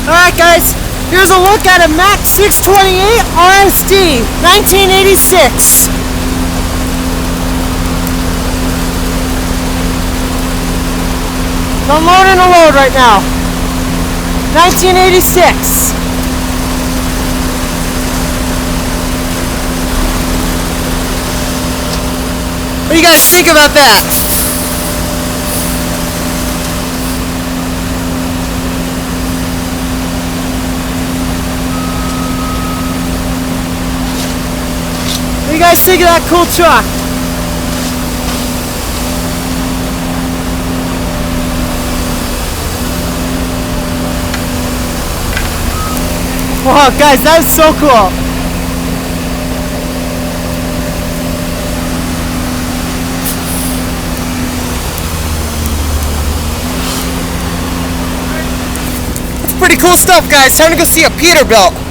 Alright guys, here's a look at a Mack 628 RSD 1986. I'm loading a load right now. 1986. What do you guys think about that? What do you guys think of that cool truck? Wow, guys, that is so cool. It's pretty cool stuff, guys. Time to go see a Peterbilt.